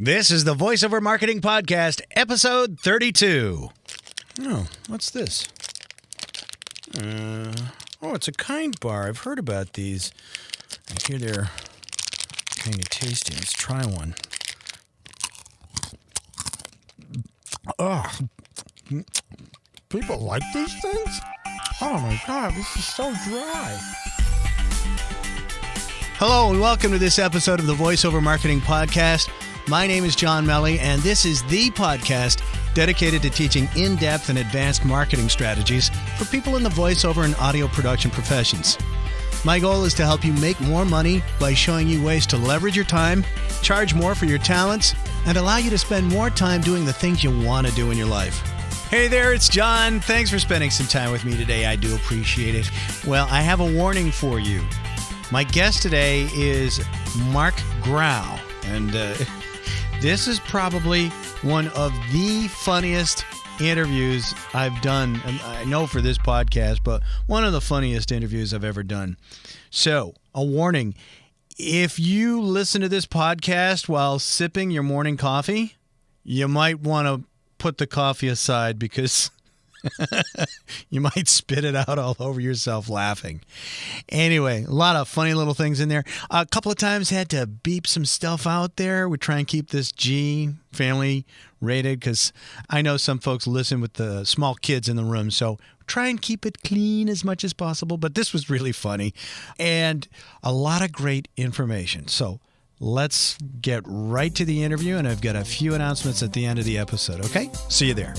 This is the Voiceover Marketing Podcast, episode 32. Oh, what's this? It's a Kind bar. I've heard about these. I hear they're kind of tasty. Let's try one. Oh, people like these things? Oh my God, this is so dry. Hello and welcome to this episode of the Voiceover Marketing Podcast. My name is John Melley, and this is the podcast dedicated to teaching in-depth and advanced marketing strategies for people in the voiceover and audio production professions. My goal is to help you make more money by showing you ways to leverage your time, charge more for your talents, and allow you to spend more time doing the things you want to do in your life. Hey there, it's John. Thanks for spending some time with me today. I do appreciate it. Well, I have a warning for you. My guest today is Marc Graue, and this is probably one of the funniest interviews I've done, I know for this podcast, but one of the funniest interviews I've ever done. So, a warning, if you listen to this podcast while sipping your morning coffee, you might want to put the coffee aside because you might spit it out all over yourself laughing. Anyway, a lot of funny little things in there. A couple of times had to beep some stuff out there. We try and keep this G family rated because I know some folks listen with the small kids in the room. So try and keep it clean as much as possible. But this was really funny and a lot of great information. So let's get right to the interview. And I've got a few announcements at the end of the episode. Okay? See you there.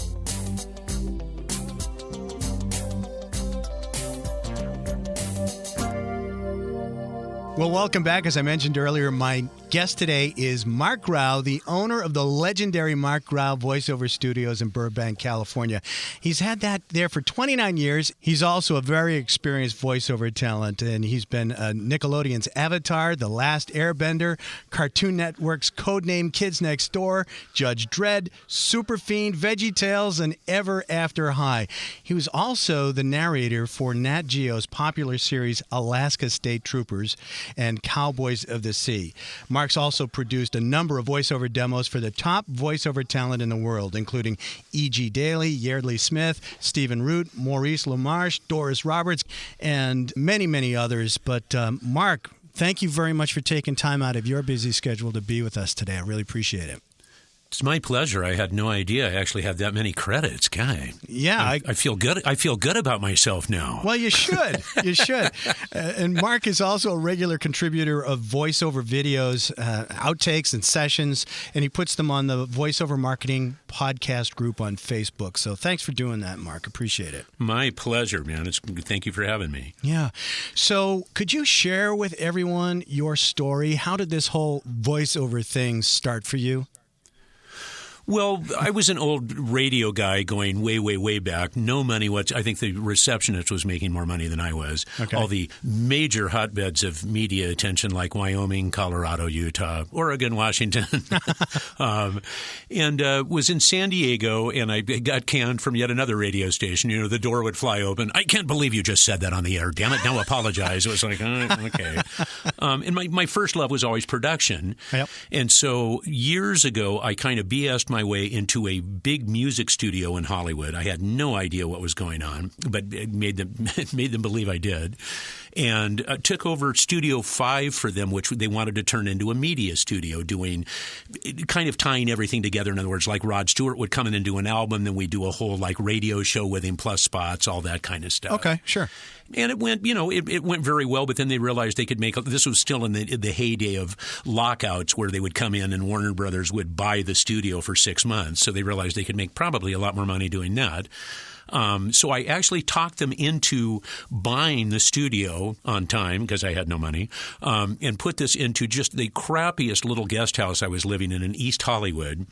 Well, welcome back. As I mentioned earlier, my guest today is Marc Graue, the owner of the legendary Marc Graue Voiceover Studios in Burbank, California. He's had that there for 29 years. He's also a very experienced voiceover talent, and he's been Nickelodeon's Avatar, The Last Airbender, Cartoon Network's Codename Kids Next Door, Judge Dredd, Super Fiend, VeggieTales, and Ever After High. He was also the narrator for Nat Geo's popular series Alaska State Troopers and Cowboys of the Sea. Marc's also produced a number of voiceover demos for the top voiceover talent in the world, including E.G. Daily, Yeardley Smith, Stephen Root, Maurice LaMarche, Doris Roberts, and many, many others. But Marc, thank you very much for taking time out of your busy schedule to be with us today. I really appreciate it. It's my pleasure. I had no idea I actually had that many credits. Guy. Yeah. I feel good. I feel good about myself now. Well, you should. You should. And Marc is also a regular contributor of voiceover videos, outtakes, and sessions, and he puts them on the Voiceover Marketing Podcast group on Facebook. So thanks for doing that, Marc. Appreciate it. My pleasure, man. Thank you for having me. Yeah. So could you share with everyone your story? How did this whole voiceover thing start for you? Well, I was an old radio guy going way, way, way back. No money. I think the receptionist was making more money than I was. Okay. All the major hotbeds of media attention like Wyoming, Colorado, Utah, Oregon, Washington. And was in San Diego, and I got canned from yet another radio station. You know, the door would fly open. I can't believe you just said that on the air. Damn it. Now apologize. It was like, okay. And my first love was always production. Yep. And so years ago, I kind of BS'd my way into a big music studio in Hollywood. I had no idea what was going on, but it made them believe I did. And took over Studio 5 for them, which they wanted to turn into a media studio, doing kind of tying everything together. In other words, like Rod Stewart would come in and do an album, then we'd do a whole like radio show with him, plus spots, all that kind of stuff. Okay, sure. And it went, it went very well, but then they realized they could make – this was still in the heyday of lockouts where they would come in and Warner Brothers would buy the studio for 6 months. So they realized they could make probably a lot more money doing that. So I actually talked them into buying the studio on time because I had no money, and put this into just the crappiest little guest house I was living in East Hollywood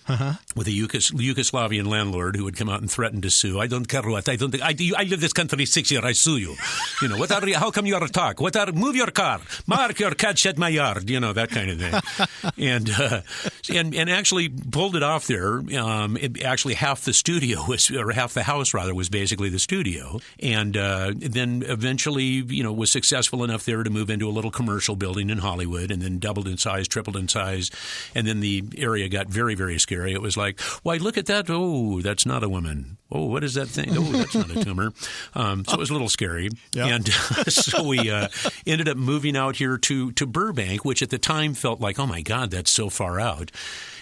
with a Yugoslavian landlord who would come out and threaten to sue. I don't care what. I live this country 6 years. I sue you. How come you are talk? Move your car. Mark, your cat shed my yard. That kind of thing. And actually pulled it off there. Actually half the studio was, or half the house rather, was was basically the studio. And then eventually, was successful enough there to move into a little commercial building in Hollywood, and then doubled in size, tripled in size. And then the area got very, very scary. It was like, why, look at that. Oh, that's not a woman. Oh, what is that thing? Oh, that's not a tumor. So it was a little scary. Yep. And so we ended up moving out here to Burbank, which at the time felt like, oh, my God, that's so far out.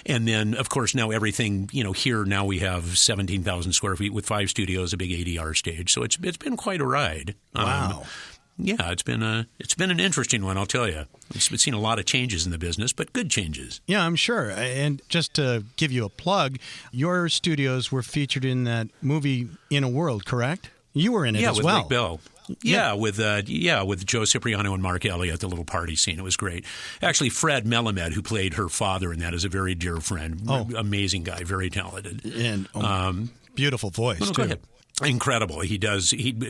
And then, of course, now everything, here now we have 17,000 square feet with 5 studios, a big ADR stage. So it's been quite a ride. Wow. Yeah, it's been an interesting one, I'll tell you. We've seen a lot of changes in the business, but good changes. Yeah, I'm sure. And just to give you a plug, your studios were featured in that movie In a World, correct? You were in it as with well. Rick Bell. Yeah, with Joe Cipriano and Mark Elliott, the little party scene. It was great. Actually, Fred Melley, who played her father in that, is a very dear friend. Oh. Amazing guy, very talented. And beautiful voice, too. Go ahead. Incredible.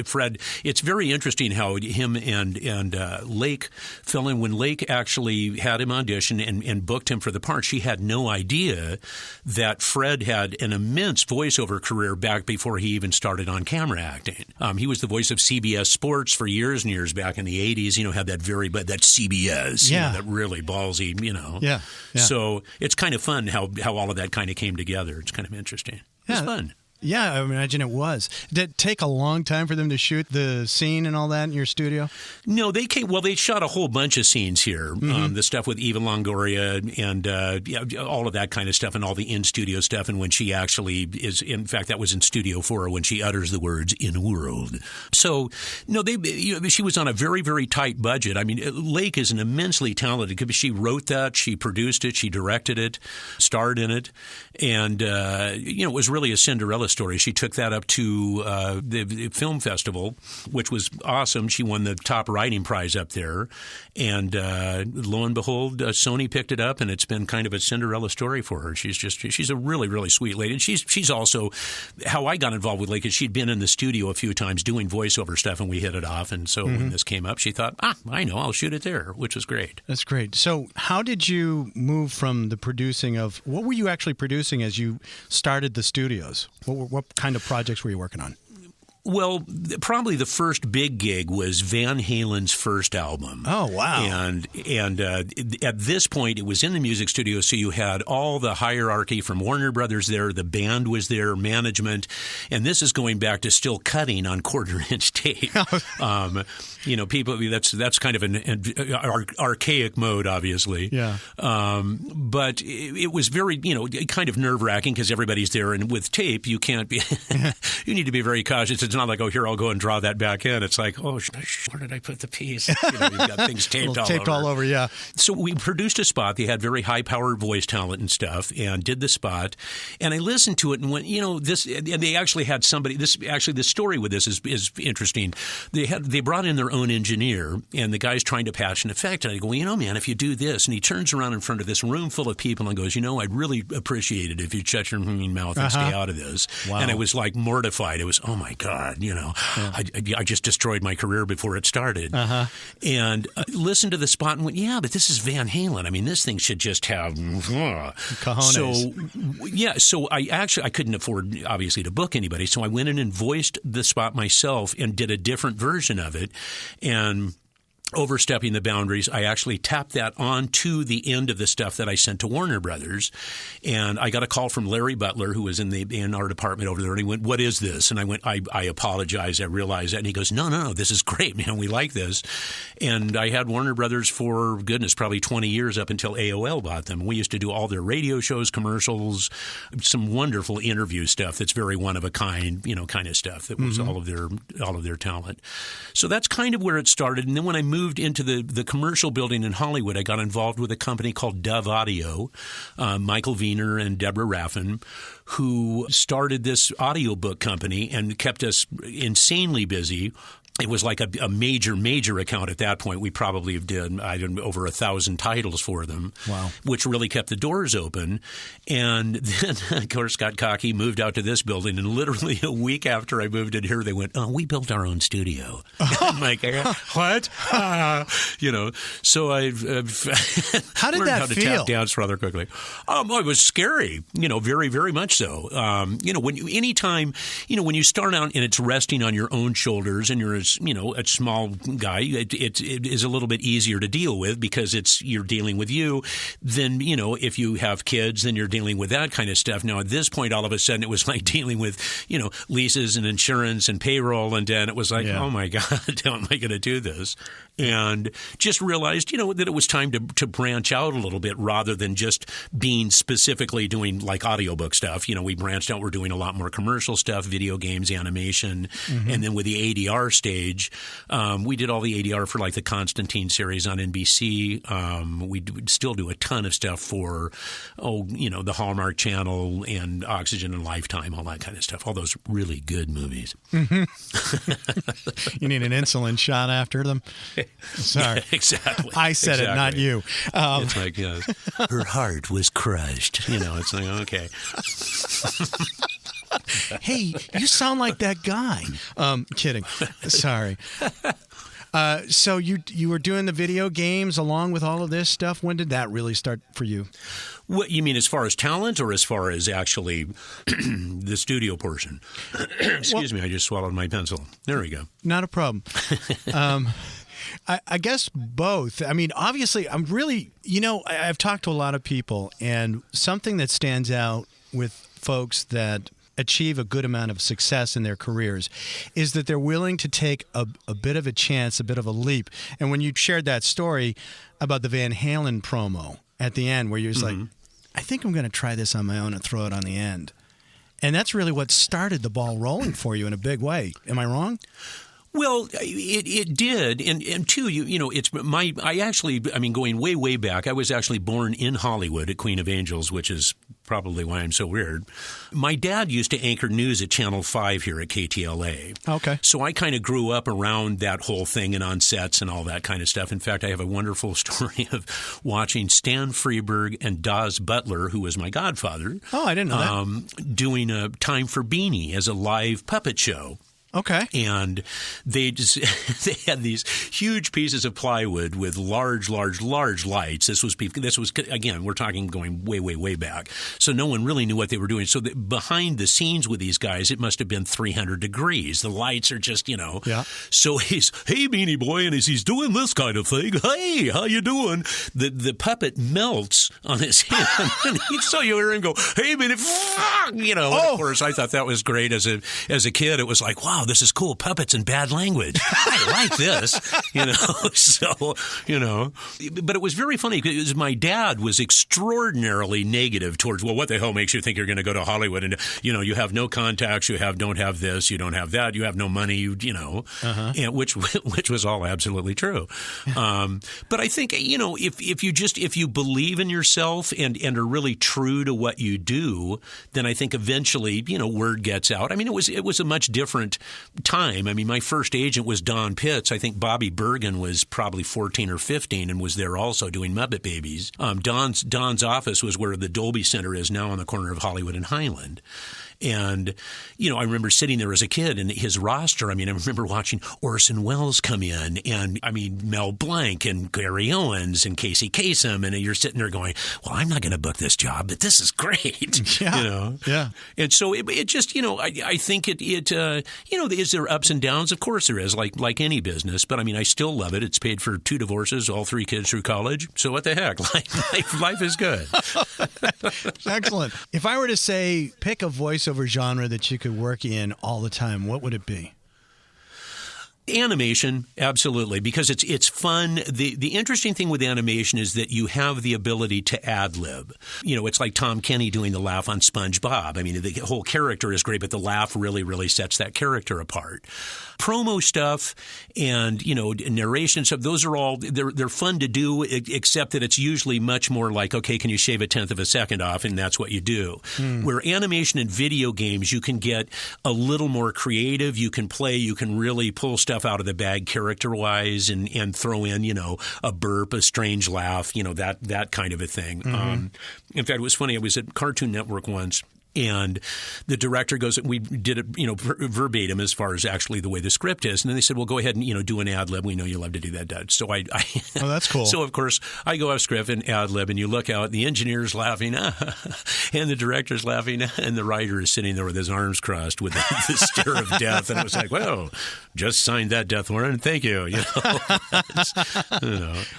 Fred, it's very interesting how him and Lake fell in. When Lake actually had him audition and booked him for the part, she had no idea that Fred had an immense voiceover career back before he even started on camera acting. He was the voice of CBS Sports for years and years back in the 80s, had that that CBS, that really ballsy, Yeah. So it's kind of fun how all of that kind of came together. It's kind of interesting. It's fun. Yeah, I imagine it was. Did it take a long time for them to shoot the scene and all that in your studio? No, they shot a whole bunch of scenes here. Mm-hmm. The stuff with Eva Longoria and all of that kind of stuff and all the in-studio stuff. And when she actually is, in fact, that was in Studio 4 when she utters the words, in a world. So, no, she was on a very, very tight budget. I mean, Lake is an immensely talented, because she wrote that, she produced it, she directed it, starred in it. And, it was really a Cinderella story. She took that up to the film festival, which was awesome. She won the top writing prize up there. And lo and behold, Sony picked it up, and it's been kind of a Cinderella story for her. She's a really, really sweet lady. And she's also, how I got involved with Lake is she'd been in the studio a few times doing voiceover stuff, and we hit it off. And so when this came up, she thought, I know, I'll shoot it there, which was great. That's great. So how did you move from the producing of, what were you actually producing as you started the studios? What kind of projects were you working on? Well, probably the first big gig was Van Halen's first album. Oh, wow. And at this point, it was in the music studio, so you had all the hierarchy from Warner Brothers there, the band was there, management, and this is going back to still cutting on quarter-inch tape. People, that's kind of an archaic mode, obviously. Yeah. But it was very, kind of nerve-wracking because everybody's there, and with tape, you can't be, you need to be very cautious. It's not like, here, I'll go and draw that back in. It's like, where did I put the piece? You've got things taped all over. Yeah. So we produced a spot. They had very high-powered voice talent and stuff, and did the spot. And I listened to it and went, this. And they actually had somebody. The story with this is interesting. They brought in their own engineer, and the guy's trying to patch an effect. And I go, man, if you do this, and he turns around in front of this room full of people and goes, I'd really appreciate it if you'd shut your mouth and stay out of this. Wow. And I was like mortified. It was, oh my God. I just destroyed my career before it started. And listened to the spot and went, but this is Van Halen. I mean, this thing should just have cojones. So I couldn't afford, obviously, to book anybody. So I went in and voiced the spot myself and did a different version of it. And overstepping the boundaries, I actually tapped that onto the end of the stuff that I sent to Warner Brothers. And I got a call from Larry Butler, who was in our department over there, and he went, what is this? And I went, I apologize, I realize that. And he goes, no, this is great, man, we like this. And I had Warner Brothers for, goodness, probably 20 years up until AOL bought them. We used to do all their radio shows, commercials, some wonderful interview stuff that's very one-of-a-kind, kind of stuff. That was all of their talent. So that's kind of where it started. And then when I moved into the commercial building in Hollywood, I got involved with a company called Dove Audio, Michael Wiener and Deborah Raffin, who started this audiobook company and kept us insanely busy. it was like a major account at that point. We probably did over 1,000 titles for them, wow, which really kept the doors open. And then, of course, got cocky, moved out to this building, and literally a week after I moved in here, they went, "Oh, we built our own studio." I'm like, "What?" So I've how did learned that how to feel? tap dance rather quickly. It was scary, very, very much so. When you start out and it's resting on your own shoulders, and you're a small guy, it is a little bit easier to deal with because you're dealing with you. Then, if you have kids, then you're dealing with that kind of stuff. Now, at this point, all of a sudden, it was like dealing with, leases and insurance and payroll. And then it was like, oh, my God, how am I going to do this? And just realized, that it was time to branch out a little bit rather than just being specifically doing like audiobook stuff. We branched out. We're doing a lot more commercial stuff, video games, animation. And then with the ADR stage, we did all the ADR for like the Constantine series on NBC. We still do a ton of stuff for, the Hallmark Channel and Oxygen and Lifetime, all that kind of stuff. All those really good movies. You need an insulin shot after them? Sorry. Yeah, exactly. I said it, not you. It's like, her heart was crushed. It's like, okay. Hey, you sound like that guy. Kidding. Sorry. So you were doing the video games along with all of this stuff. When did that really start for you? What you mean, as far as talent, or as far as actually the studio portion? Excuse me, I just swallowed my pencil. There we go. Not a problem. I guess both. I mean, obviously, I'm really, I've talked to a lot of people, and something that stands out with folks that achieve a good amount of success in their careers is that they're willing to take a bit of a chance, a bit of a leap. And when you shared that story about the Van Halen promo at the end, where you're just like, I think I'm going to try this on my own and throw it on the end. And that's really what started the ball rolling for you in a big way. Am I wrong? Well, it did, and too, going way back, I was actually born in Hollywood at Queen of Angels, which is probably why I'm so weird. My dad used to anchor news at Channel 5 here at KTLA. Okay. So I kind of grew up around that whole thing and on sets and all that kind of stuff. In fact, I have a wonderful story of watching Stan Freberg and Daz Butler, who was my godfather. Oh, I didn't know that. Doing a Time for Beanie as a live puppet show. Okay. And they had these huge pieces of plywood with large lights. This was again, we're talking going way back. So no one really knew what they were doing. So behind the scenes with these guys, it must have been 300 degrees. The lights are just, Yeah. So he's, hey, Beanie Boy, and as he's doing this kind of thing, hey, how you doing? The puppet melts on his hand. And so you hear him go, hey, Beanie, And of course, I thought that was great as a kid. It was like, wow, this is cool. Puppets and bad language. I like this, So, but it was very funny because my dad was extraordinarily negative towards, well, what the hell makes you think you're going to go to Hollywood? And, you have no contacts, don't have this, you don't have that, you have no money, and which was all absolutely true. But I think, if you believe in yourself and are really true to what you do, then I think eventually, word gets out. I mean, it was a much different time. I mean, my first agent was Don Pitts. I think Bobby Bergen was probably 14 or 15 and was there also doing Muppet Babies. Don's office was where the Dolby Center is now on the corner of Hollywood and Highland. And, I remember sitting there as a kid and his roster, I remember watching Orson Welles come in and, Mel Blanc and Gary Owens and Casey Kasem. And you're sitting there going, well, I'm not going to book this job, but this is great. Yeah. Yeah. And so it just, I think is there ups and downs? Of course there is, like any business. But I still love it. It's paid for 2 divorces, all 3 kids through college. So what the heck? Life is good. Excellent. If I were to say, pick a voiceover genre that you could work in all the time, what would it be? Animation, absolutely, because it's fun. The interesting thing with animation is that you have the ability to ad-lib. It's like Tom Kenny doing the laugh on SpongeBob. The whole character is great, but the laugh really, really sets that character apart. Promo stuff and, narration stuff, those are all, they're fun to do, except that it's usually much more like, okay, can you shave 1/10 of a second off? And that's what you do. Where animation and video games, you can get a little more creative. You can play, you can really pull stuff stuff out of the bag character-wise and throw in, a burp, a strange laugh, that kind of a thing. In fact, it was funny. I was at Cartoon Network once. And the director goes, we did it, verbatim as far as actually the way the script is. And then they said, well, go ahead and, do an ad lib. We know you love to do that, Dad. So I oh, that's cool. So, of course, I go off script and ad lib, and you look out, the engineer's laughing, and the director's laughing, and the writer is sitting there with his arms crossed with the stare of death. And I was like, well, just signed that death warrant. Thank you.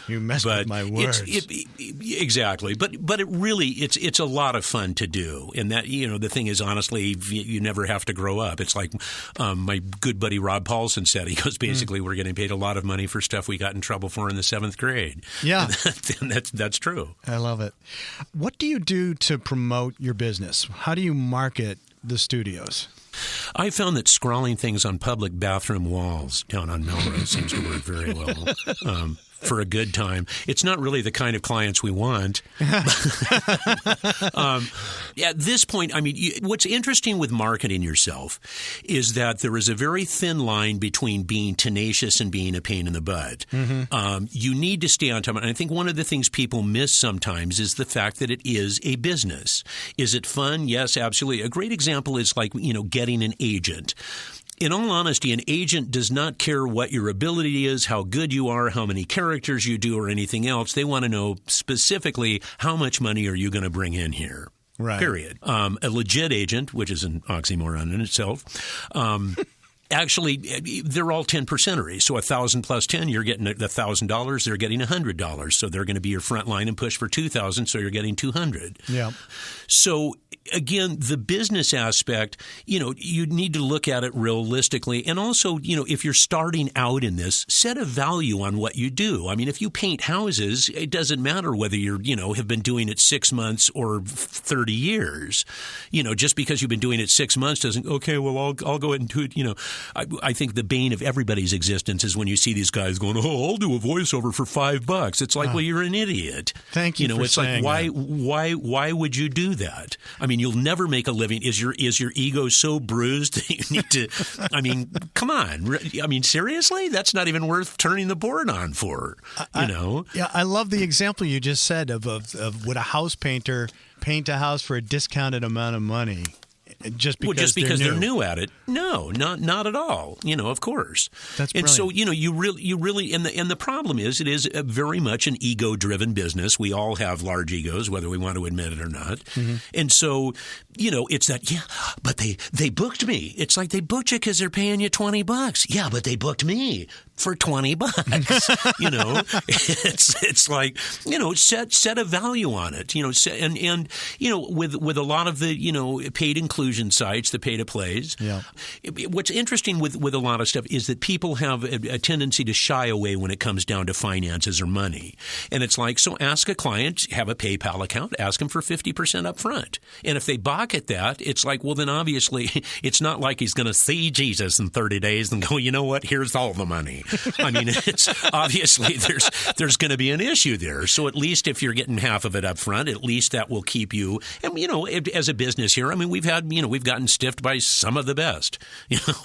You messed with my words. Exactly. But it really, it's a lot of fun to do. And that, the thing is, honestly, you never have to grow up. It's like my good buddy Rob Paulson said. He goes, basically, we're getting paid a lot of money for stuff we got in trouble for in the 7th grade. Yeah. And that's true. I love it. What do you do to promote your business? How do you market the studios? I found that scrawling things on public bathroom walls down on Melrose seems to work very well. For a good time. It's not really the kind of clients we want. At this point, what's interesting with marketing yourself is that there is a very thin line between being tenacious and being a pain in the butt. You need to stay on top. And I think one of the things people miss sometimes is the fact that it is a business. Is it fun? Yes, absolutely. A great example is like, getting an agent. In all honesty, an agent does not care what your ability is, how good you are, how many characters you do, or anything else. They want to know specifically how much money are you going to bring in here. Right. Period. A legit agent, which is an oxymoron in itself, actually, they're all 10%ers. So 1,000 plus 10, you're getting $1,000. They're getting $100. So they're going to be your front line and push for 2,000. So you're getting 200. Yeah. So again, the business aspect, you need to look at it realistically. And also, if you're starting out in this, set a value on what you do. If you paint houses, it doesn't matter whether you're, have been doing it 6 months or 30 years. Just because you've been doing it 6 months doesn't, okay, well, I'll go ahead and do it. I think the bane of everybody's existence is when you see these guys going, oh, I'll do a voiceover for $5. It's like, well, you're an idiot. Thank you for it's saying like, that. why would you do that? You'll never make a living. Is your ego so bruised that you need to? Come on. Seriously, that's not even worth turning the board on for. Yeah, I love the example you just said of would a house painter paint a house for a discounted amount of money? Just because they're new at it? No, not at all. Of course. That's brilliant. And so you really and the problem is it is very much an ego-driven business. We all have large egos, whether we want to admit it or not. And so it's that but they booked me. It's like they booked you because they're paying you $20. Yeah, but they booked me for $20. It's like set a value on it. And with a lot of the paid inclusion sites, the pay to plays. Yeah. What's interesting with a lot of stuff is that people have a tendency to shy away when it comes down to finances or money. And it's like, so ask a client, have a PayPal account, ask them for 50% up front. And if they balk at that, it's like, well, then obviously it's not like he's going to see Jesus in 30 days and go, you know what, here's all the money. It's obviously there's going to be an issue there. So at least if you're getting half of it up front, at least that will keep you. And as a business here, we've had we've gotten stiffed by some of the best.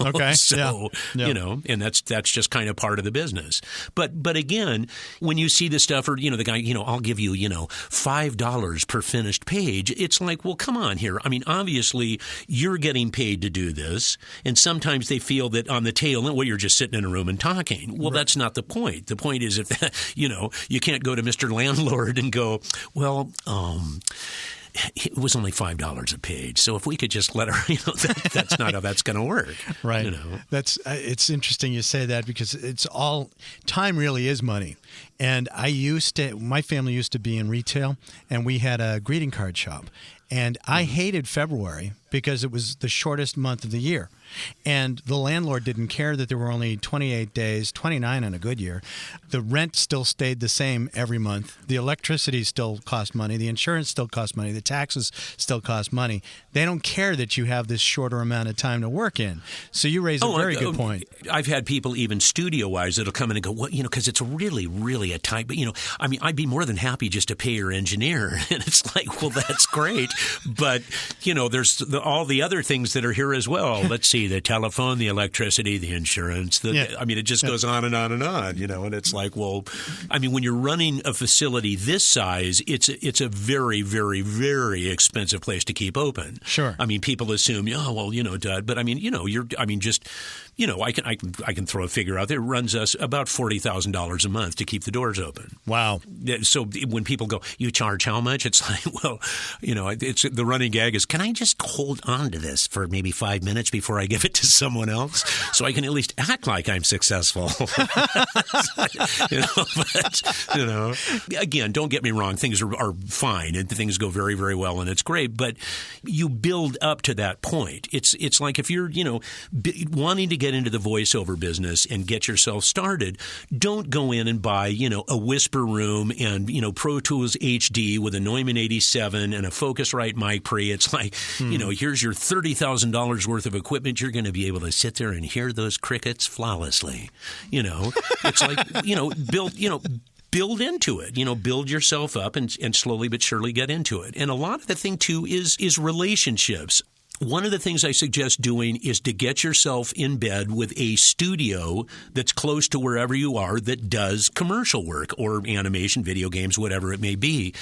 Okay. So yeah. And that's just kind of part of the business. But again, when you see the stuff, or the guy, I'll give you $5 per finished page. It's like, well, come on here. Obviously you're getting paid to do this, and sometimes they feel that on the tail end, well, you're just sitting in a room and talking. Well, that's not the point. The point is if you can't go to Mr. Landlord and go, well, it was only $5 a page. So if we could just let her, that's not how that's going to work. Right. That's it's interesting you say that, because it's all time really is money. And my family used to be in retail, and we had a greeting card shop. And I hated February because it was the shortest month of the year. And the landlord didn't care that there were only 28 days, 29 in a good year. The rent still stayed the same every month. The electricity still cost money. The insurance still cost money. The taxes still cost money. They don't care that you have this shorter amount of time to work in. So you raise a very good point. I've had people even studio-wise that'll come in and go, well, because it's really, really really a type, but I'd be more than happy just to pay your engineer. And it's like, well, that's great. But, there's all the other things that are here as well. Let's see, the telephone, the electricity, the insurance. It just goes on and on and on, and it's like, well, when you're running a facility this size, it's a very, very, very expensive place to keep open. Sure. People assume, Dud, but I can throw a figure out there. It runs us about $40,000 a month to keep the doors open. Wow. So when people go, you charge how much? It's like, well, it's the running gag is, can I just hold on to this for maybe 5 minutes before I give it to someone else so I can at least act like I'm successful? Again, don't get me wrong. Things are fine and things go very, very well and it's great. But you build up to that point. It's like if you're, wanting to get into the voiceover business and get yourself started, don't go in and buy, a Whisper Room and, Pro Tools HD with a Neumann 87 and a Focusrite mic pre. It's like, here's your $30,000 worth of equipment. You're going to be able to sit there and hear those crickets flawlessly. It's like, build into it, build yourself up and slowly but surely get into it. And a lot of the thing, too, is relationships. One of the things I suggest doing is to get yourself in bed with a studio that's close to wherever you are that does commercial work or animation, video games, whatever it may be.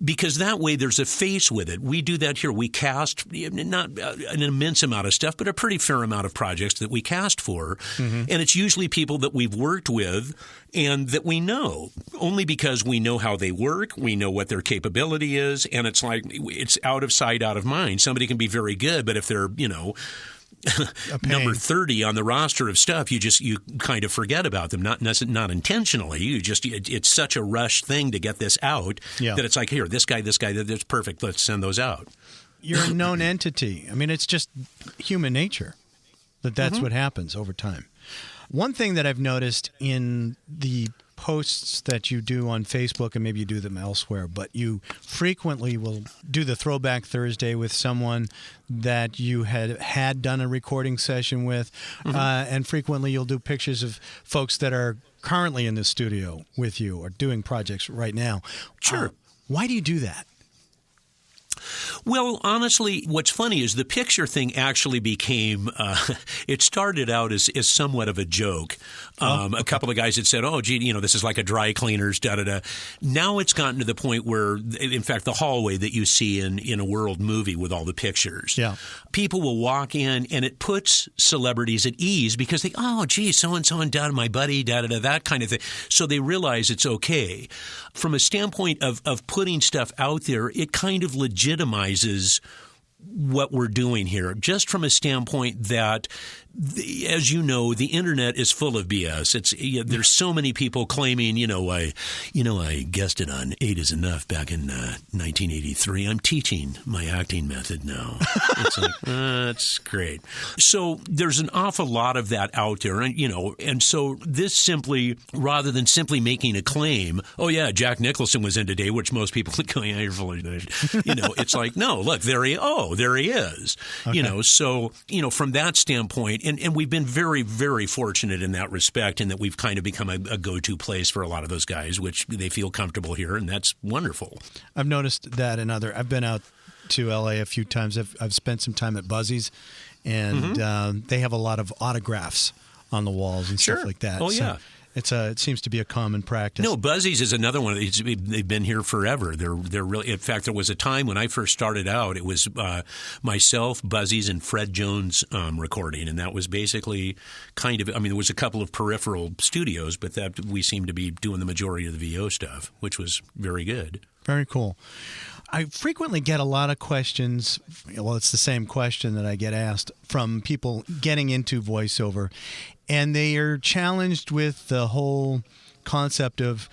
Because that way there's a face with it. We do that here. We cast not an immense amount of stuff, but a pretty fair amount of projects that we cast for. Mm-hmm. And it's usually people that we've worked with and that we know, only because we know how they work. We know what their capability is. And it's like it's out of sight, out of mind. Somebody can be very good, but if they're, number 30 on the roster of stuff, you kind of forget about them, not intentionally. It's such a rush thing to get this out that it's like, here, this guy, that's perfect. Let's send those out. You're a known entity. It's just human nature that's what happens over time. One thing that I've noticed in the posts that you do on Facebook, and maybe you do them elsewhere, but you frequently will do the Throwback Thursday with someone that you had done a recording session with, and frequently you'll do pictures of folks that are currently in the studio with you or doing projects right now. Sure. Why do you do that? Well, honestly, what's funny is the picture thing actually became, it started out as somewhat of a joke. A couple of guys had said, oh, gee, this is like a dry cleaners, da-da-da. Now it's gotten to the point where, in fact, the hallway that you see in a world movie with all the pictures, people will walk in and it puts celebrities at ease because they, oh, gee, so-and-so and da, my buddy, da-da-da, that kind of thing. So they realize it's okay. From a standpoint of putting stuff out there, it kind of legitimizes what we're doing here, just from a standpoint that, as you know, the internet is full of BS. There's so many people claiming, I guessed it on 8 is Enough back in 1983. I'm teaching my acting method now. It's like, that's great. So there's an awful lot of that out there, and so this simply, rather than simply making a claim, oh yeah, Jack Nicholson was in today, which most people would go, yeah, you're full of shit. It's like, no, look, there he is. Okay. So from that standpoint. And we've been very, very fortunate in that respect, in that we've kind of become a go-to place for a lot of those guys, which they feel comfortable here, and that's wonderful. I've noticed that I've been out to L.A. a few times. I've spent some time at Buzzy's, and they have a lot of autographs on the walls and stuff like that. Oh, yeah. It seems to be a common practice. No, Buzzy's is another one. They've been here forever. They're really. In fact, there was a time when I first started out. It was myself, Buzzy's, and Fred Jones recording, and that was basically kind of. There was a couple of peripheral studios, but that we seemed to be doing the majority of the VO stuff, which was very good. Very cool. I frequently get a lot of questions. Well, it's the same question that I get asked from people getting into voiceover, and they are challenged with the whole concept of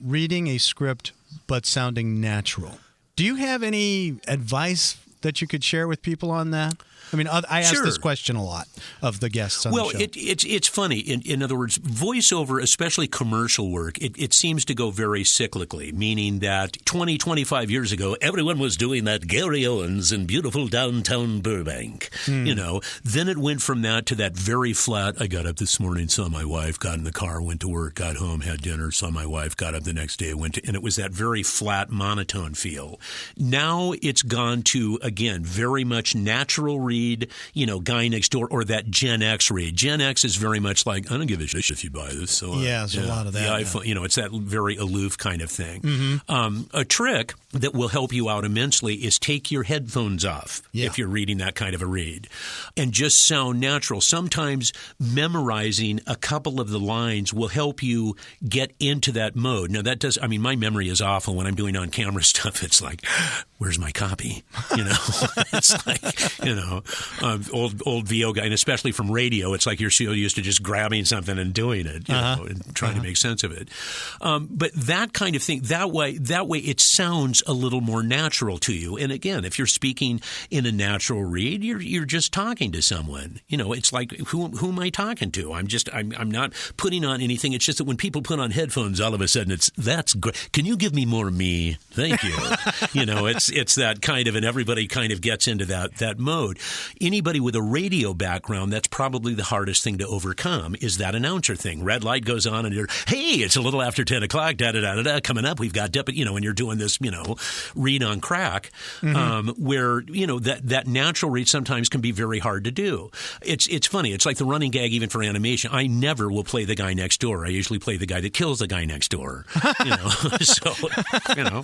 reading a script but sounding natural. Do you have any advice that you could share with people on that? I mean, I ask this question a lot of the guests on the show. Well, it's funny. In other words, voiceover, especially commercial work, it seems to go very cyclically, meaning that 25 years ago, everyone was doing that Gary Owens in beautiful downtown Burbank. Then it went from that to that very flat, I got up this morning, saw my wife, got in the car, went to work, got home, had dinner, saw my wife, got up the next day, and it was that very flat, monotone feel. Now it's gone to, again, very much natural read, guy next door, or that Gen X read. Gen X is very much like, I don't give a shit if you buy this. So, there's a lot of that. The iPhone, it's that very aloof kind of thing. A trick that will help you out immensely is take your headphones off if you're reading that kind of a read and just sound natural. Sometimes memorizing a couple of the lines will help you get into that mode. Now, my memory is awful when I'm doing on-camera stuff. It's like, where's my copy? It's like, old VO guy, and especially from radio, it's like you're so used to just grabbing something and doing it, and trying to make sense of it. But that kind of thing, that way it sounds a little more natural to you. And again, if you're speaking in a natural read, you're just talking to someone. It's like, who am I talking to? I'm not putting on anything. It's just that when people put on headphones, all of a sudden that's great. Can you give me more me? Thank you. It's that kind of, and everybody kind of gets into that mode. Anybody with a radio background, that's probably the hardest thing to overcome, is that announcer thing. Red light goes on and you're, hey, it's a little after 10 o'clock, da-da-da-da-da, coming up, we've got, and you're doing this, read on crack, where, that natural read sometimes can be very hard to do. It's funny. It's like the running gag even for animation. I never will play the guy next door. I usually play the guy that kills the guy next door. So,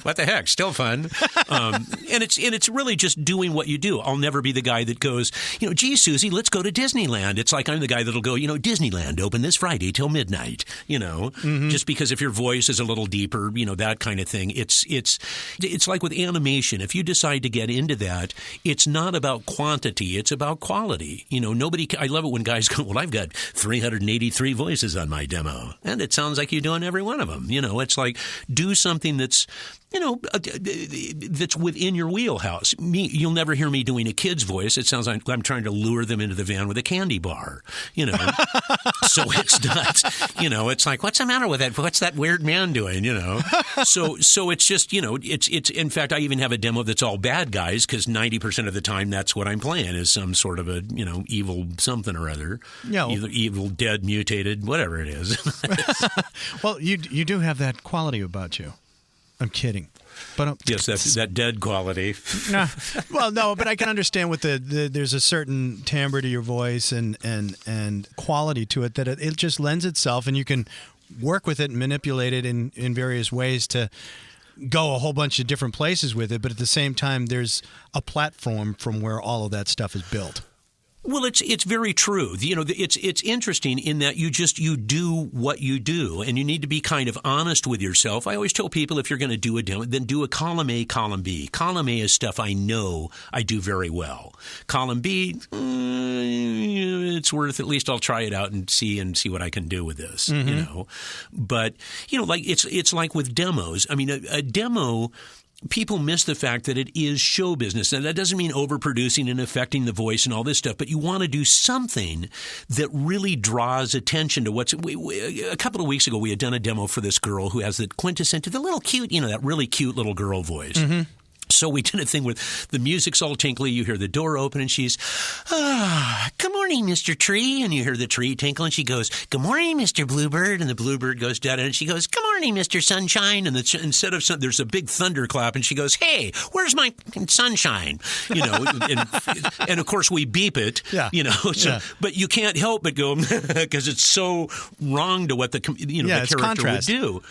what the heck? Still fun. And it's really just doing what you do. I'll never be the guy that goes, gee, Susie, let's go to Disneyland. It's like I'm the guy that'll go, Disneyland open this Friday till midnight, just because if your voice is a little deeper, that kind of thing. It's like with animation. If you decide to get into that, it's not about quantity. It's about quality. I love it when guys go, well, I've got 383 voices on my demo. And it sounds like you're doing every one of them. It's like, do something that's, that's within your wheelhouse. You'll never hear me doing a kid's voice. It sounds like I'm trying to lure them into the van with a candy bar, So it's not, it's like, what's the matter with that? What's that weird man doing, So it's just, it's in fact, I even have a demo that's all bad guys because 90% of the time that's what I'm playing is some sort of a, evil something or other. Yeah. Either evil, dead, mutated, whatever it is. Well, you do have that quality about you. I'm kidding. But yes, that's that dead quality. Well, no, but I can understand with there's a certain timbre to your voice and quality to it that it just lends itself, and you can work with it and manipulate it in various ways to go a whole bunch of different places with it. But at the same time, there's a platform from where all of that stuff is built. Well, it's very true. It's interesting in that you do what you do, and you need to be kind of honest with yourself. I always tell people if you're going to do a demo, then do a column A, column B. Column A is stuff I know I do very well. Column B, it's worth, at least I'll try it out and see what I can do with this. But like it's like with demos. I mean, a demo. People miss the fact that it is show business. And that doesn't mean overproducing and affecting the voice and all this stuff, but you want to do something that really draws attention to what's... a couple of weeks ago, we had done a demo for this girl who has the quintessential, the little cute, that really cute little girl voice. Mm-hmm. So we did a thing with the music's all tinkly. You hear the door open and she's, good morning, Mr. Tree. And you hear the tree tinkle and she goes, good morning, Mr. Bluebird. And the bluebird goes down and she goes, good morning, Mr. Sunshine. And instead of there's a big thunderclap and she goes, hey, where's my sunshine? And of course we beep it, but you can't help but go, because it's so wrong to what the character contrast. Would do.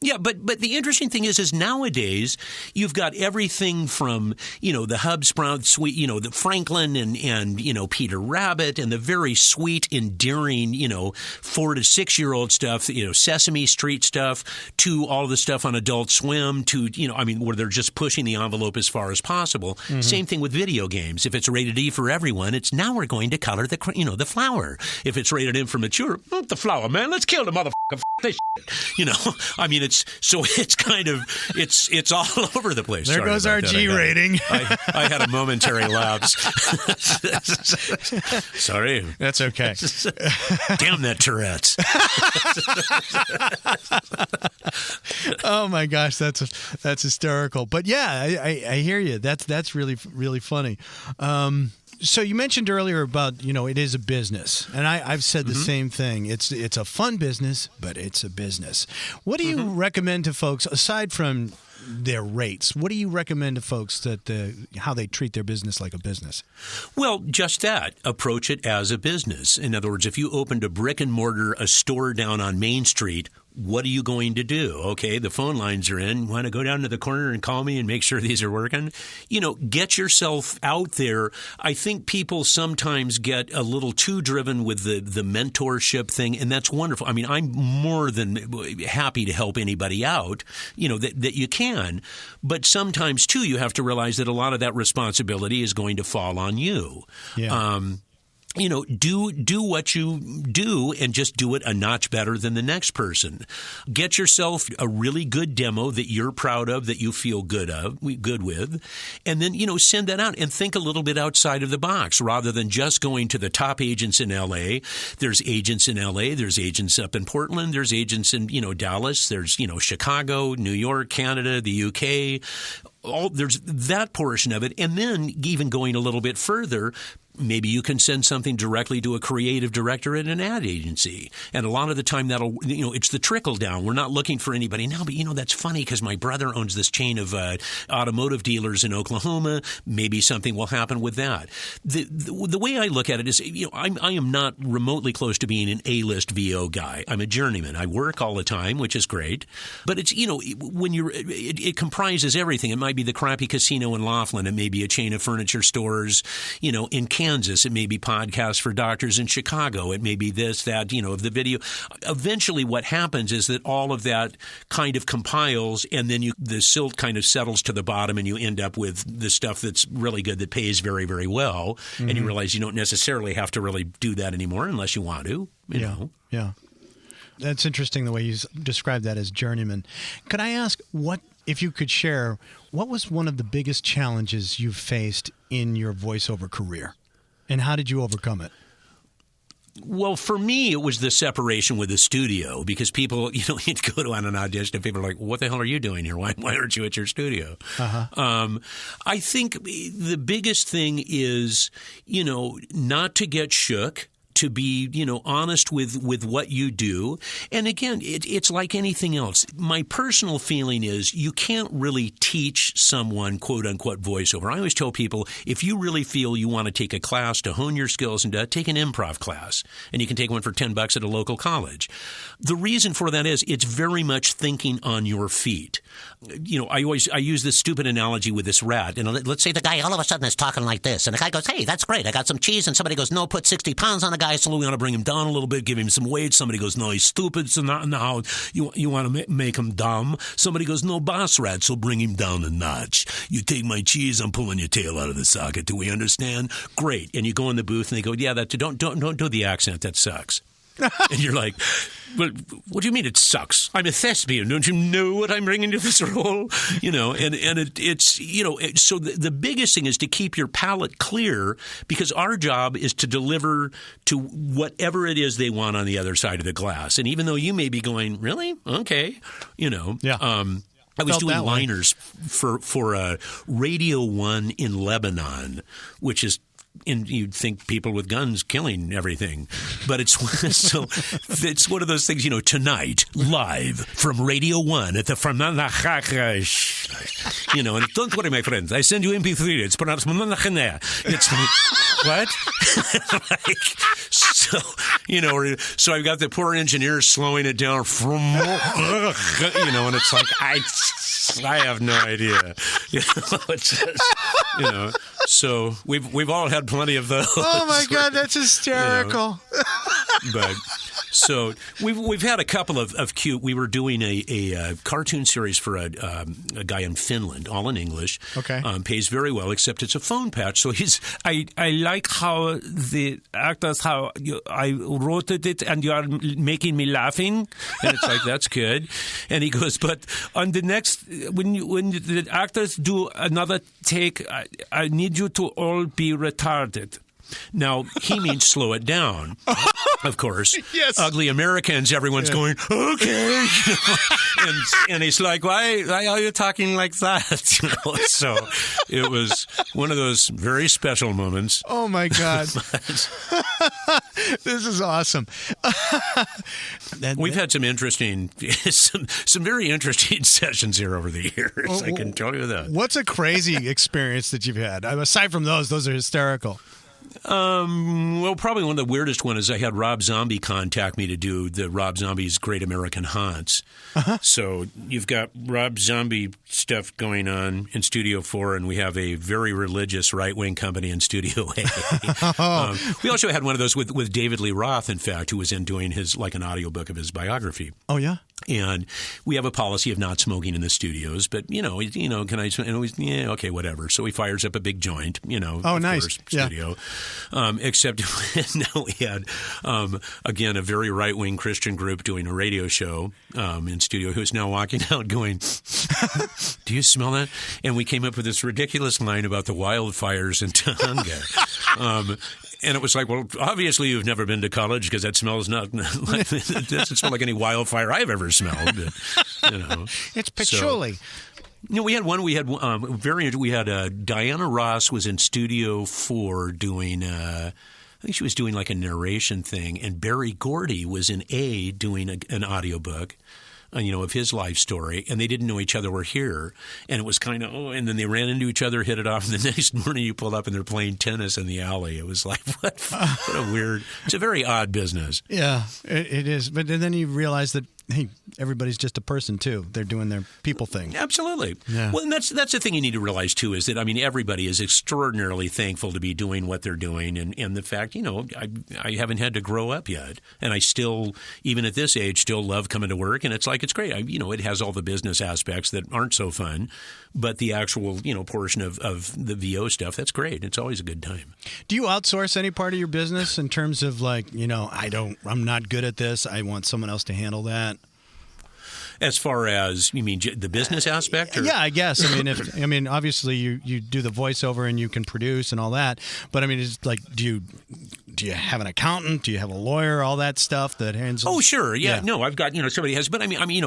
Yeah, but the interesting thing is nowadays you've got everything from, the Hubsprout sweet, the Franklin and Peter Rabbit and the very sweet, endearing, 4 to 6 year old stuff, Sesame Street stuff, to all the stuff on Adult Swim, to, where they're just pushing the envelope as far as possible. Mm-hmm. Same thing with video games. If it's rated E for everyone, it's now we're going to color the flower. If it's rated M for mature, the flower, man, let's kill the motherfucker. this shit. I mean, it's kind of, it's all over the place. There goes our G rating. I had a momentary lapse. Sorry. That's okay. Damn that Tourette's. Oh my gosh, that's hysterical. But yeah, I hear you. That's really, really funny. So you mentioned earlier about, it is a business, and I've said the same thing. It's a fun business, but it's a business. What do you recommend to folks, aside from their rates? What do you recommend to folks how they treat their business like a business? Well, just that. Approach it as a business. In other words, if you opened a store down on Main Street, what are you going to do? Okay, the phone lines are in. Want to go down to the corner and call me and make sure these are working? Get yourself out there. I think people sometimes get a little too driven with the mentorship thing, and that's wonderful. I mean, I'm more than happy to help anybody out, that you can. But sometimes, too, you have to realize that a lot of that responsibility is going to fall on you. Yeah. Do what you do and just do it a notch better than the next person. Get yourself a really good demo that you're proud of, that you feel good with, and then, send that out and think a little bit outside of the box rather than just going to the top agents in L.A. There's agents in L.A., there's agents up in Portland, there's agents in, Dallas, there's, Chicago, New York, Canada, the UK. There's that portion of it. And then even going a little bit further, maybe you can send something directly to a creative director at an ad agency. And a lot of the time it's the trickle down. We're not looking for anybody now, but that's funny because my brother owns this chain of automotive dealers in Oklahoma. Maybe something will happen with that. The way I look at it is, I am not remotely close to being an A-list VO guy. I'm a journeyman. I work all the time, which is great. But it's, when it comprises everything. It might be the crappy casino in Laughlin. It may be a chain of furniture stores, in Kansas. It may be podcasts for doctors in Chicago. It may be this, that, of the video. Eventually what happens is that all of that kind of compiles, and then the silt kind of settles to the bottom, and you end up with the stuff that's really good, that pays very, very well. Mm-hmm. And you realize you don't necessarily have to really do that anymore unless you want to, you know. Yeah. That's interesting the way you describe that as journeyman. Could I ask, if you could share, what was one of the biggest challenges you've faced in your voiceover career? And how did you overcome it? Well, for me, it was the separation with the studio, because people, you'd go to an audition and people are like, what the hell are you doing here? Why aren't you at your studio? Uh-huh. I think the biggest thing is, not to get shook, to be, honest with what you do. And again, it's like anything else. My personal feeling is you can't really teach someone, quote unquote, voiceover. I always tell people, if you really feel you want to take a class to hone your skills and take an improv class, and you can take one for $10 at a local college. The reason for that is it's very much thinking on your feet. I use this stupid analogy with this rat. Let's say the guy all of a sudden is talking like this, and the guy goes, hey, that's great. I got some cheese. And somebody goes, no, put 60 pounds on the guy. So we want to bring him down a little bit, give him some weight. Somebody goes, no, he's stupid. So now you want to make him dumb. Somebody goes, no, boss rat. So bring him down a notch. You take my cheese, I'm pulling your tail out of the socket. Do we understand? Great. And you go in the booth and they go, yeah, don't do the accent. That sucks. And you're like, well, what do you mean it sucks? I'm a thespian. Don't you know what I'm bringing to this role? So the biggest thing is to keep your palate clear, because our job is to deliver to whatever it is they want on the other side of the glass. And even though you may be going, really? Okay. Yeah. I was doing liners for Radio 1 in Lebanon, which is, and you'd think people with guns killing everything, but it's one of those things, tonight, live from Radio 1 at the and don't worry, my friends, I send you MP3. It's pronounced it's what? So I've got the poor engineer slowing it down from, and it's like, I have no idea. It's just, so we've all had plenty of those. Oh my God, that's hysterical. But So we've had a couple of cute. We were doing a cartoon series for a guy in Finland, all in English. Okay, pays very well, except it's a phone patch. So I like how the actors I wrote it and you are making me laughing, and it's like that's good. And he goes, but on the next when the actors do another take, I need you to all be retarded. Now, he means slow it down, of course. Yes. Ugly Americans, everyone's going, okay. and he's like, why are you talking like that? So it was one of those very special moments. Oh, my God. This is awesome. We've had some very interesting sessions here over the years, I can tell you that. What's a crazy experience that you've had? Aside from those are hysterical. Well, probably one of the weirdest one is I had Rob Zombie contact me to do the Rob Zombie's Great American Haunts. Uh-huh. So you've got Rob Zombie stuff going on in Studio 4, and we have a very religious right-wing company in Studio A. We also had one of those with David Lee Roth, in fact, who was in doing an audiobook of his biography. Oh, yeah? And we have a policy of not smoking in the studios, but can I? And always, yeah, okay, whatever. So he fires up a big joint, Oh, nice. Course, studio. Yeah. Except now we had again a very right wing Christian group doing a radio show in studio, who's now walking out going, "Do you smell that?" And we came up with this ridiculous line about the wildfires in Tonga. And it was like, well, obviously you've never been to college because that smells it doesn't smell like any wildfire I've ever smelled. But, it's patchouli. So, we had Diana Ross was in Studio 4 doing, I think she was doing like a narration thing, and Barry Gordy was in A doing an audiobook. Of his life story, and they didn't know each other were here, and it was kind of and then they ran into each other, hit it off, and the next morning you pulled up and they're playing tennis in the alley. It was like what a weird. It's a very odd business. Yeah, it is. But then you realize that hey, everybody's just a person too. They're doing their people thing. Absolutely. Yeah. Well, and that's the thing you need to realize too is that everybody is extraordinarily thankful to be doing what they're doing, and the fact I haven't had to grow up yet, and I still even at this age still love coming to work, and it's great. It has all the business aspects that aren't so fun, but the actual portion of the VO stuff, that's great. It's always a good time. Do you outsource any part of your business in terms of I'm not good at this, I want someone else to handle that? As far as you mean the business aspect? Or? Yeah, I guess. Obviously you do the voiceover and you can produce and all that, but it's like do you have an accountant? Do you have a lawyer? All that stuff that handles. Oh, sure. Yeah. No, I've got somebody has. But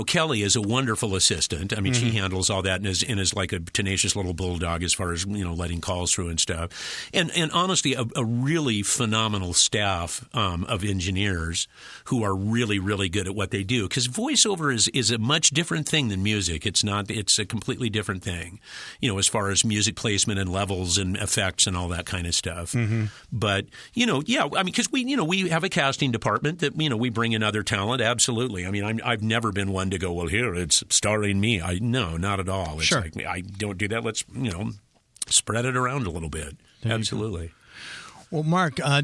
Kelly is a wonderful assistant. She handles all that and is like a tenacious little bulldog as far as letting calls through and stuff. And honestly, a really phenomenal staff of engineers who are really really good at what they do. Because voiceover is a much different thing than music. It's not. It's a completely different thing. As far as music placement and levels and effects and all that kind of stuff. Mm-hmm. But yeah. Because we have a casting department that we bring in other talent. Absolutely. I've never been one to go, well, here it's starring me. No, not at all. It's sure. like I don't do that. Let's spread it around a little bit. There Absolutely. Well, Marc, I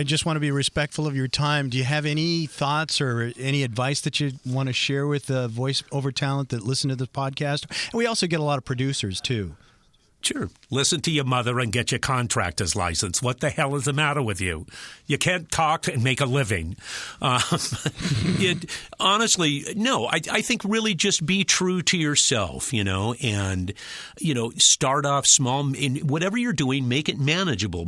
just want to be respectful of your time. Do you have any thoughts or any advice that you want to share with the voiceover talent that listen to this podcast? And we also get a lot of producers too. Sure. Listen to your mother and get your contractor's license. What the hell is the matter with you? You can't talk and make a living. Honestly, no. I think really just be true to yourself, and, start off small. In whatever you're doing, make it manageable.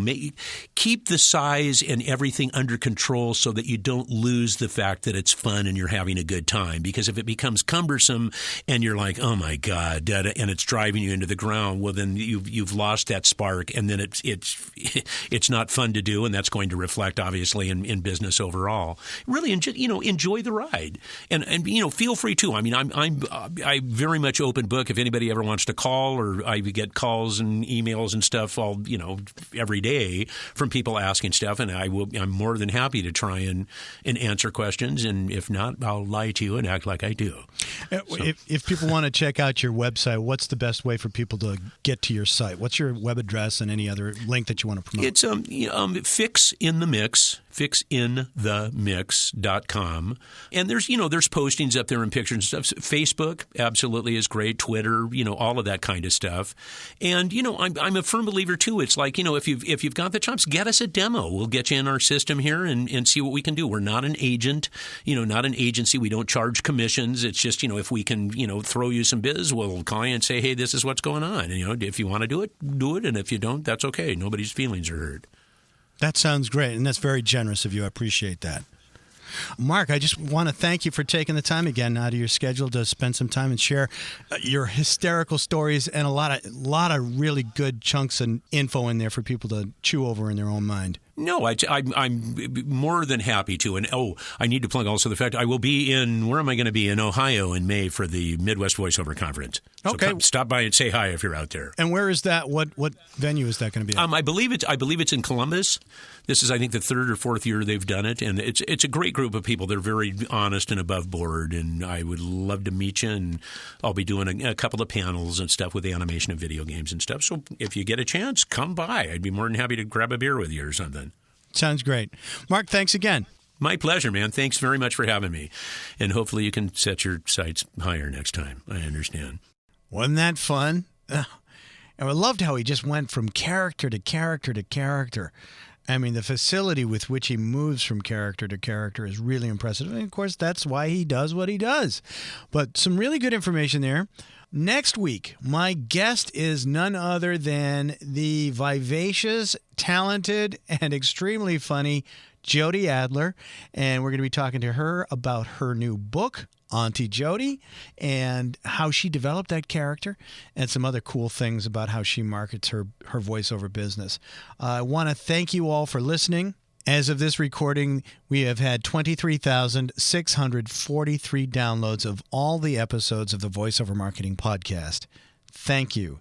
Keep the size and everything under control so that you don't lose the fact that it's fun and you're having a good time. Because if it becomes cumbersome and you're like, oh, my God, and it's driving you into the ground, well, then you've lost that spark, and then it's not fun to do, and that's going to reflect obviously in business overall. Really, enjoy the ride, and feel free to. I'm very much open book. If anybody ever wants to call, or I get calls and emails and stuff all every day from people asking stuff, and I'm more than happy to try and answer questions, and if not, I'll lie to you and act like I do. If people want to check out your website, what's the best way for people to get to your site? What's your web address and any other link that you want to promote? It's Fix in the Mix, fixinthemix.com. And there's postings up there and pictures and stuff. Facebook absolutely is great. Twitter, all of that kind of stuff. And, I'm a firm believer too. It's like, if you've got the chops, get us a demo. We'll get you in our system here and see what we can do. We're not an agent, not an agency. We don't charge commissions. It's just, if we can, throw you some biz, we'll call you and say, hey, this is what's going on. And, if you want to do it, do it. And if you don't, that's okay. Nobody's feelings are hurt. That sounds great, and that's very generous of you. I appreciate that. Marc, I just want to thank you for taking the time again out of your schedule to spend some time and share your hysterical stories and a lot of really good chunks and info in there for people to chew over in their own mind. No, I'm more than happy to. And, I need to plug also the fact I will be where am I going to be? In Ohio in May for the Midwest Voiceover Conference. So okay. Stop by and say hi if you're out there. And where is that? What venue is that going to be at? I believe it's in Columbus. This is, I think, the third or fourth year they've done it. And it's a great group of people. They're very honest and above board. And I would love to meet you. And I'll be doing a couple of panels and stuff with the animation of video games and stuff. So if you get a chance, come by. I'd be more than happy to grab a beer with you or something. Sounds great. Marc, thanks again. My pleasure, man. Thanks very much for having me. And hopefully you can set your sights higher next time. I understand. Wasn't that fun? And I loved how he just went from character to character to character. I mean, the facility with which he moves from character to character is really impressive. And, of course, that's why he does what he does. But some really good information there. Next week, my guest is none other than the vivacious, talented, and extremely funny Jody Adler. And we're going to be talking to her about her new book, Auntie Jody, and how she developed that character and some other cool things about how she markets her voiceover business. I want to thank you all for listening. As of this recording, we have had 23,643 downloads of all the episodes of the Voiceover Marketing Podcast. Thank you.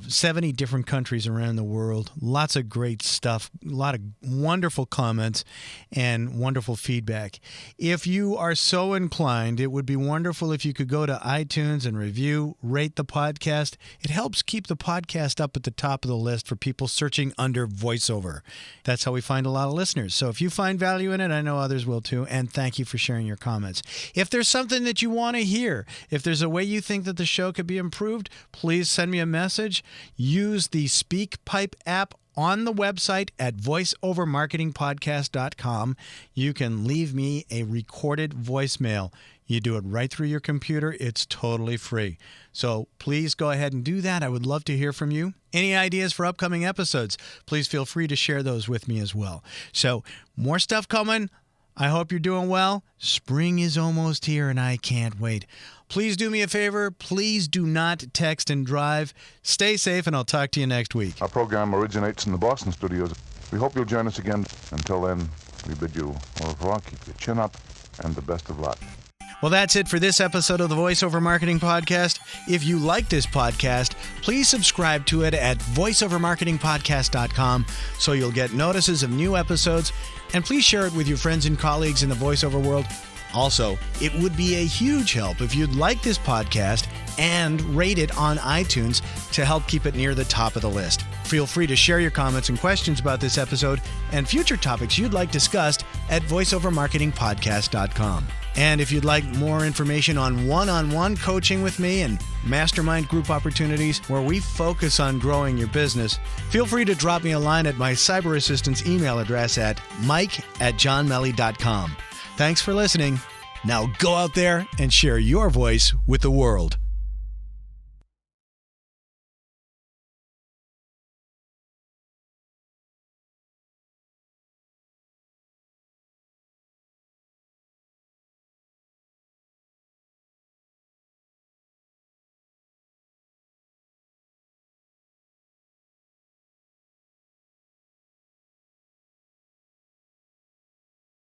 70 different countries around the world, lots of great stuff, a lot of wonderful comments and wonderful feedback. If you are so inclined, it would be wonderful if you could go to iTunes and rate the podcast. It helps keep the podcast up at the top of the list for people searching under voiceover. That's how we find a lot of listeners. So if you find value in it, I know others will too, and thank you for sharing your comments. If there's something that you want to hear, if there's a way you think that the show could be improved, please send me a message. Use the SpeakPipe app on the website at voiceovermarketingpodcast.com. You can leave me a recorded voicemail. You do it right through your computer. It's totally free. So please go ahead and do that. I would love to hear from you. Any ideas for upcoming episodes? Please feel free to share those with me as well. So more stuff coming. I hope you're doing well. Spring is almost here, and I can't wait. Please do me a favor. Please do not text and drive. Stay safe, and I'll talk to you next week. Our program originates in the Boston studios. We hope you'll join us again. Until then, we bid you au revoir, keep your chin up, and the best of luck. Well, that's it for this episode of the Voiceover Marketing Podcast. If you like this podcast, please subscribe to it at voiceovermarketingpodcast.com so you'll get notices of new episodes, and please share it with your friends and colleagues in the voiceover world. Also, it would be a huge help if you'd like this podcast and rate it on iTunes to help keep it near the top of the list. Feel free to share your comments and questions about this episode and future topics you'd like discussed at voiceovermarketingpodcast.com. And if you'd like more information on one-on-one coaching with me and mastermind group opportunities where we focus on growing your business, feel free to drop me a line at my cyber assistant's email address at mike@johnmelley.com. Thanks for listening. Now go out there and share your voice with the world.